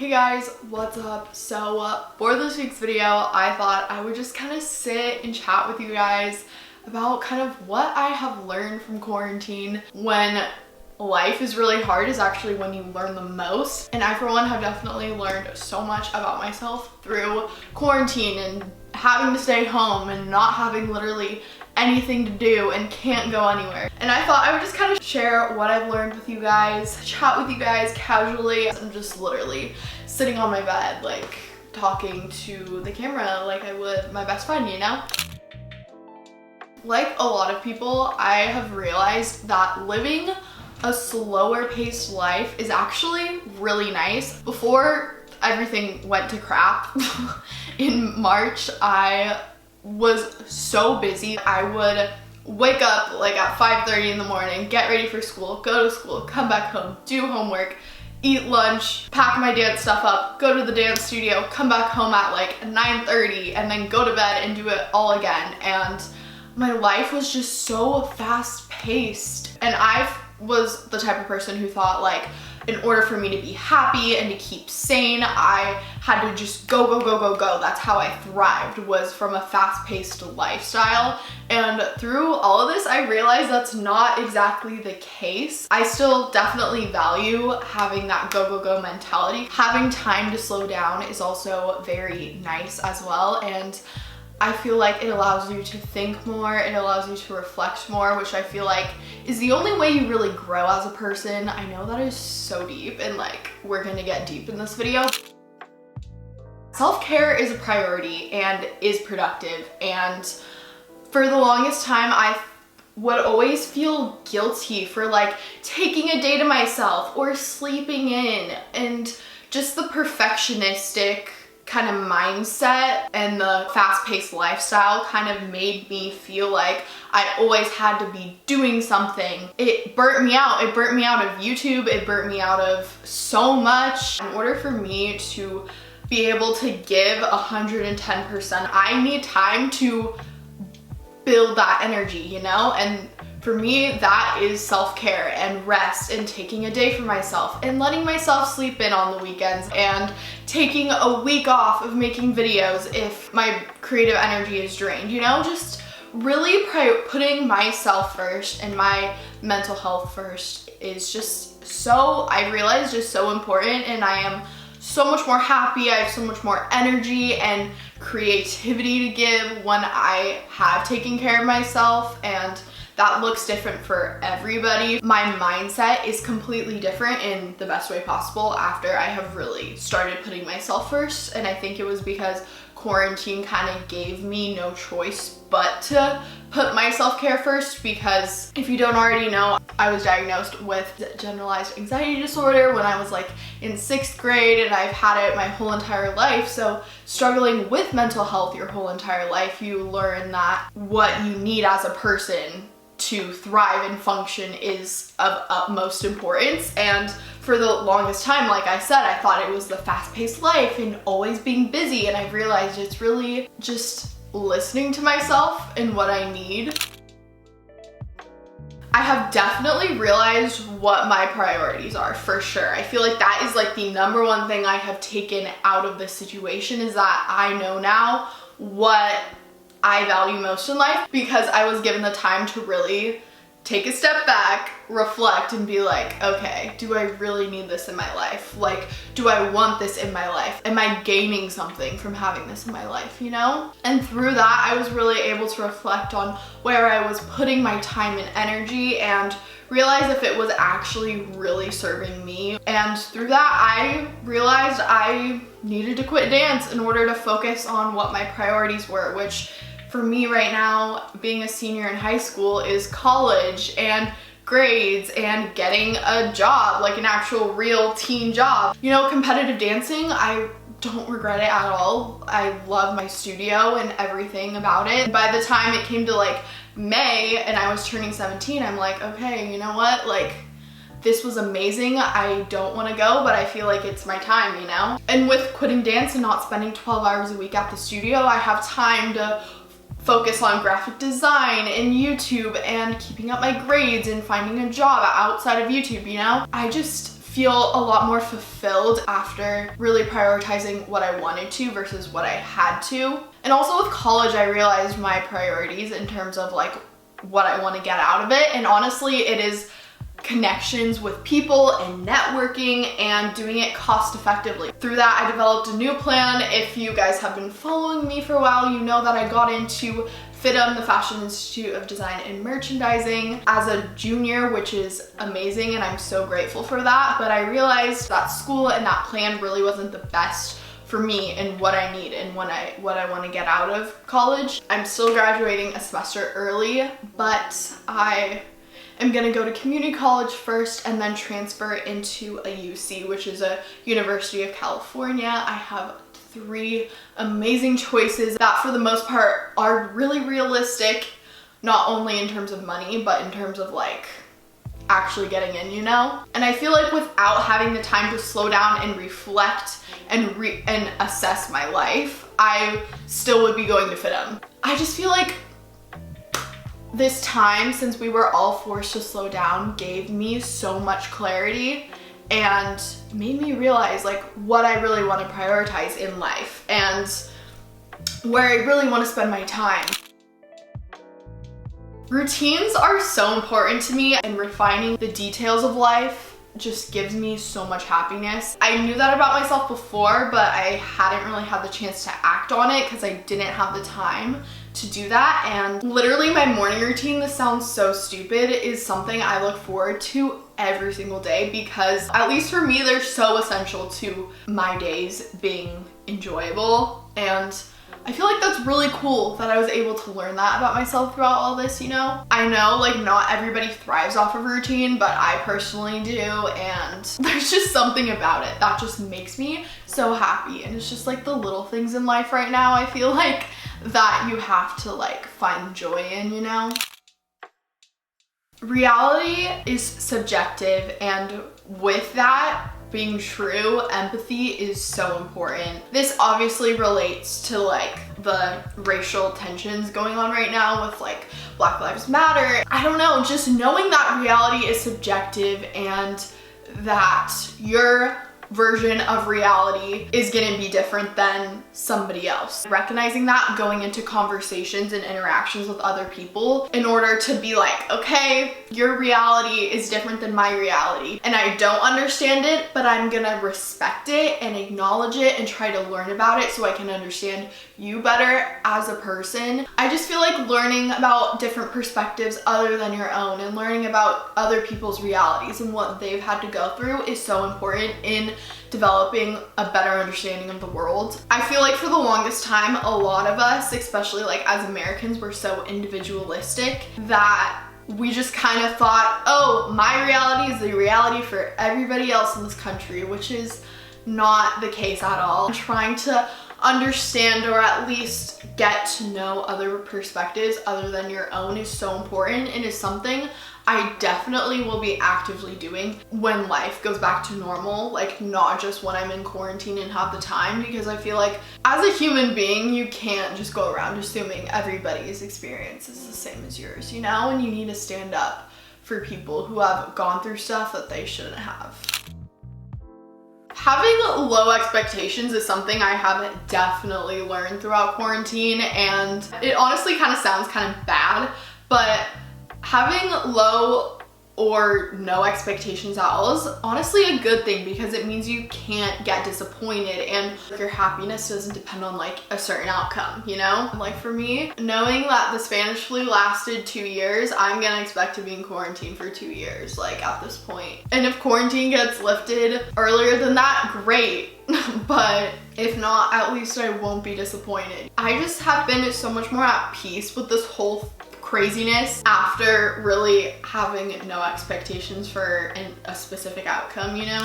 Hey guys, what's up? So for this week's video, I thought I would just kind of sit and chat with you guys about kind of what I have learned from quarantine. When life is really hard is actually when you learn the most. And I, for one, have definitely learned so much about myself through quarantine and having to stay home and not having literally anything to do and can't go anywhere. And I thought I would just kind of share what I've learned with you guys, chat with you guys casually. I'm just literally sitting on my bed, like talking to the camera like I would my best friend, you know? Like a lot of people, I have realized that living a slower paced life is actually really nice. Before everything went to crap in March, I was so busy. I would wake up like at 5:30 in the morning, get ready for school, go to school, come back home, do homework, eat lunch, pack my dance stuff up, go to the dance studio, come back home at like 9:30, and then go to bed and do it all again. And my life was just so fast paced. And I was the type of person who thought like, in order for me to be happy and to keep sane, I had to just go, go, go, go, go. That's how I thrived, was from a fast-paced lifestyle. And through all of this, I realized that's not exactly the case. I still definitely value having that go, go, go mentality. Having time to slow down is also very nice as well. And I feel like it allows you to think more, it allows you to reflect more, which I feel like is the only way you really grow as a person. I know that is so deep, and like we're gonna get deep in this video. Self-care is a priority and is productive, and for the longest time I would always feel guilty for like taking a day to myself or sleeping in, and just the perfectionistic kind of mindset and the fast-paced lifestyle kind of made me feel like I always had to be doing something. It burnt me out. It burnt me out of YouTube. It burnt me out of so much. In order for me to be able to give 110%, I need time to build that energy, you know? And for me, that is self-care and rest and taking a day for myself and letting myself sleep in on the weekends and taking a week off of making videos if my creative energy is drained, you know? Just really putting myself first and my mental health first is just so, I realize, just so important, and I am so much more happy. I have so much more energy and creativity to give when I have taken care of myself, and that looks different for everybody. My mindset is completely different in the best way possible after I have really started putting myself first. And I think it was because quarantine kind of gave me no choice but to put my self-care first, because if you don't already know, I was diagnosed with generalized anxiety disorder when I was like in 6th grade, and I've had it my whole entire life. So struggling with mental health your whole entire life, you learn that what you need as a person to thrive and function is of utmost importance. And for the longest time, like I said, I thought it was the fast-paced life and always being busy, and I realized it's really just listening to myself and what I need. I have definitely realized what my priorities are, for sure. I feel like that is like the number one thing I have taken out of this situation, is that I know now what I value most in life, because I was given the time to really take a step back, reflect, and be like, okay, do I really need this in my life? Like, do I want this in my life? Am I gaining something from having this in my life, you know? And through that, I was really able to reflect on where I was putting my time and energy and realize if it was actually really serving me. And through that, I realized I needed to quit dance in order to focus on what my priorities were, which for me right now, being a senior in high school, is college and grades and getting a job, like an actual real teen job. You know, competitive dancing, I don't regret it at all. I love my studio and everything about it. By the time it came to like May and I was turning 17, I'm like, okay, you know what? Like, this was amazing. I don't want to go, but I feel like it's my time, you know? And with quitting dance and not spending 12 hours a week at the studio, I have time to focus on graphic design and YouTube and keeping up my grades and finding a job outside of YouTube, you know? I just feel a lot more fulfilled after really prioritizing what I wanted to versus what I had to. And also with college, I realized my priorities in terms of like what I want to get out of it. And honestly, it is connections with people and networking and doing it cost effectively. Through that, I developed a new plan. If you guys have been following me for a while, you know that I got into FIDM, the Fashion Institute of Design and Merchandising, as a junior, which is amazing and I'm so grateful for that. But I realized that school and that plan really wasn't the best for me and what I need and what I want to get out of college. I'm still graduating a semester early, but I am gonna go to community college first and then transfer into a UC, which is a University of California. I have 3 amazing choices that for the most part are really realistic, not only in terms of money, but in terms of like actually getting in, you know? And I feel like without having the time to slow down and reflect and assess my life, I still would be going to FIDM. I just feel like this time, since we were all forced to slow down, gave me so much clarity and made me realize like what I really want to prioritize in life and where I really want to spend my time. Routines are so important to me, and refining the details of life just gives me so much happiness. I knew that about myself before, but I hadn't really had the chance to act on it because I didn't have the time to do that. And literally my morning routine, this sounds so stupid, is something I look forward to every single day because, at least for me, they're so essential to my days being enjoyable. And I feel like that's really cool that I was able to learn that about myself throughout all this, you know? I know like not everybody thrives off of routine, but I personally do, and there's just something about it that just makes me so happy. And it's just like the little things in life right now, I feel like, that you have to like find joy in, you know? Reality is subjective, and with that being true, empathy is so important. This obviously relates to like the racial tensions going on right now with like Black Lives Matter. I don't know, just knowing that reality is subjective and that your version of reality is gonna be different than somebody else. Recognizing that, going into conversations and interactions with other people in order to be like, okay, your reality is different than my reality, and I don't understand it, but I'm gonna respect it and acknowledge it and try to learn about it so I can understand you better as a person. I just feel like learning about different perspectives other than your own and learning about other people's realities and what they've had to go through is so important in developing a better understanding of the world. I feel like for the longest time, a lot of us, especially like as Americans, were so individualistic that we just kind of thought, oh, my reality is the reality for everybody else in this country, which is not the case at all. Trying to understand or at least get to know other perspectives other than your own is so important, and is something I definitely will be actively doing when life goes back to normal, like not just when I'm in quarantine and have the time, because I feel like as a human being, you can't just go around assuming everybody's experience is the same as yours, you know, and you need to stand up for people who have gone through stuff that they shouldn't have. Having low expectations is something I have definitely learned throughout quarantine, and it honestly kind of sounds kind of bad, but having low or no expectations at all is honestly a good thing because it means you can't get disappointed and your happiness doesn't depend on like a certain outcome, you know? Like for me, knowing that the Spanish flu lasted 2 years, I'm gonna expect to be in quarantine for 2 years, like at this point. And if quarantine gets lifted earlier than that, great. But if not, at least I won't be disappointed. I just have been so much more at peace with this whole craziness after really having no expectations for a specific outcome, you know?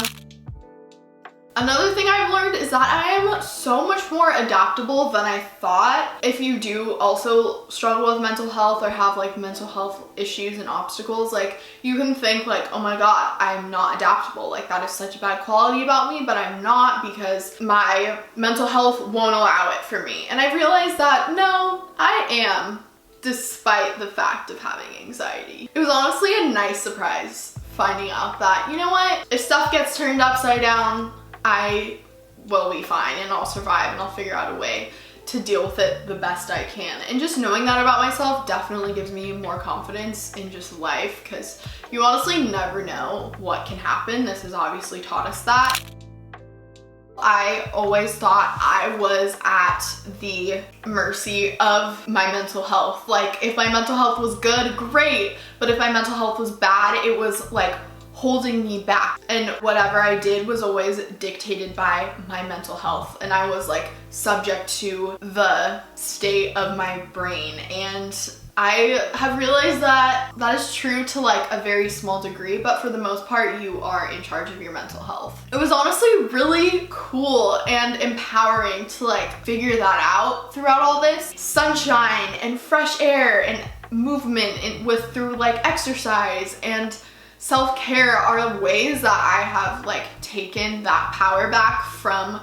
Another thing I've learned is that I am so much more adaptable than I thought. If you do also struggle with mental health or have like mental health issues and obstacles, like you can think like, oh my God, I'm not adaptable. Like that is such a bad quality about me, but I'm not, because my mental health won't allow it for me. And I realized that no, I am, despite the fact of having anxiety. It was honestly a nice surprise finding out that, you know what, if stuff gets turned upside down, I will be fine and I'll survive and I'll figure out a way to deal with it the best I can. And just knowing that about myself definitely gives me more confidence in just life, because you honestly never know what can happen. This has obviously taught us that. I always thought I was at the mercy of my mental health. Like, if my mental health was good, great, but if my mental health was bad, it was like holding me back, and whatever I did was always dictated by my mental health, and I was like subject to the state of my brain. And I have realized that that is true to like a very small degree, but for the most part you are in charge of your mental health. It was honestly really cool and empowering to like figure that out throughout all this. Sunshine and fresh air and movement and through like exercise and self-care are ways that I have like taken that power back from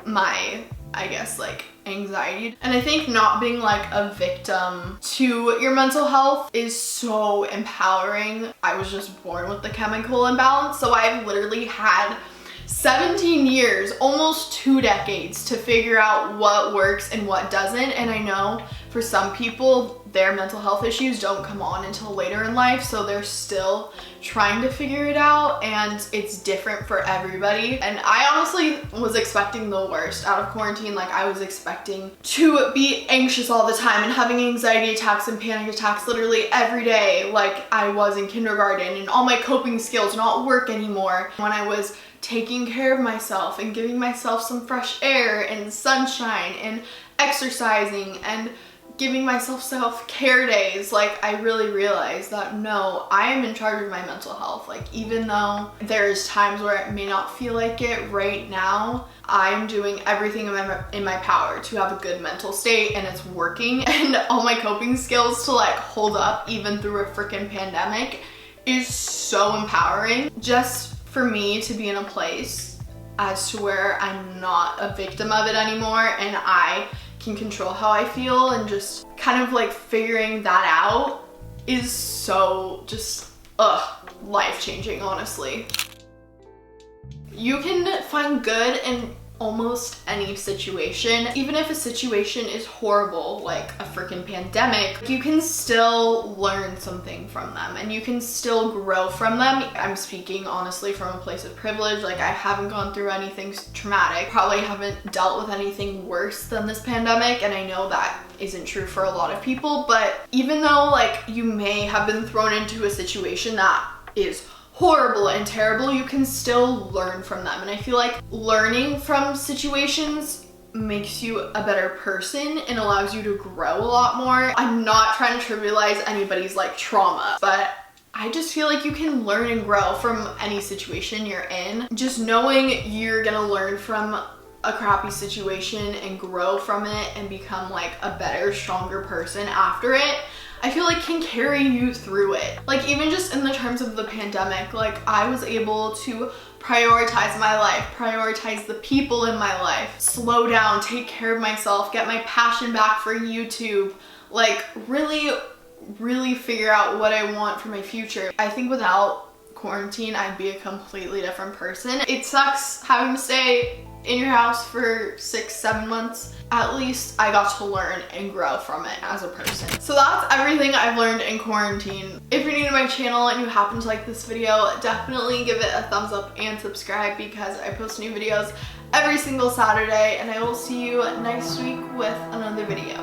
my, I guess, like anxiety. And I think not being like a victim to your mental health is so empowering. I was just born with the chemical imbalance, so I've literally had 17 years, almost 2 decades to figure out what works and what doesn't. And I know for some people, their mental health issues don't come on until later in life, so they're still trying to figure it out, and it's different for everybody. And I honestly was expecting the worst out of quarantine. Like, I was expecting to be anxious all the time and having anxiety attacks and panic attacks literally every day, like I was in kindergarten, and all my coping skills not work anymore. When I was taking care of myself and giving myself some fresh air and sunshine and exercising and giving myself self-care days, like I really realized that no, I am in charge of my mental health. Like, even though there's times where it may not feel like it right now, I'm doing everything in my power to have a good mental state, and it's working. And all my coping skills to like hold up even through a freaking pandemic is so empowering. Just for me to be in a place as to where I'm not a victim of it anymore, and I can control how I feel, and just kind of like figuring that out is so just life-changing, honestly. You can find good in almost any situation. Even if a situation is horrible, like a freaking pandemic, you can still learn something from them and you can still grow from them. I'm speaking honestly from a place of privilege. Like, I haven't gone through anything traumatic, probably haven't dealt with anything worse than this pandemic, and I know that isn't true for a lot of people. But even though like you may have been thrown into a situation that is horrible and terrible, you can still learn from them. And I feel like learning from situations makes you a better person and allows you to grow a lot more. I'm not trying to trivialize anybody's like trauma, but I just feel like you can learn and grow from any situation you're in. Just knowing you're gonna learn from a crappy situation and grow from it and become like a better, stronger person after it, I feel like can carry you through it. Like, even just in the terms of the pandemic, like I was able to prioritize my life, prioritize the people in my life, slow down, take care of myself, get my passion back for YouTube, like really figure out what I want for my future. I think without quarantine, I'd be a completely different person. It sucks having to stay in your house for 6-7 months. At least I got to learn and grow from it as a person. So that's everything I've learned in quarantine. If you're new to my channel and you happen to like this video, definitely give it a thumbs up and subscribe, because I post new videos every single Saturday, and I will see you next week with another video.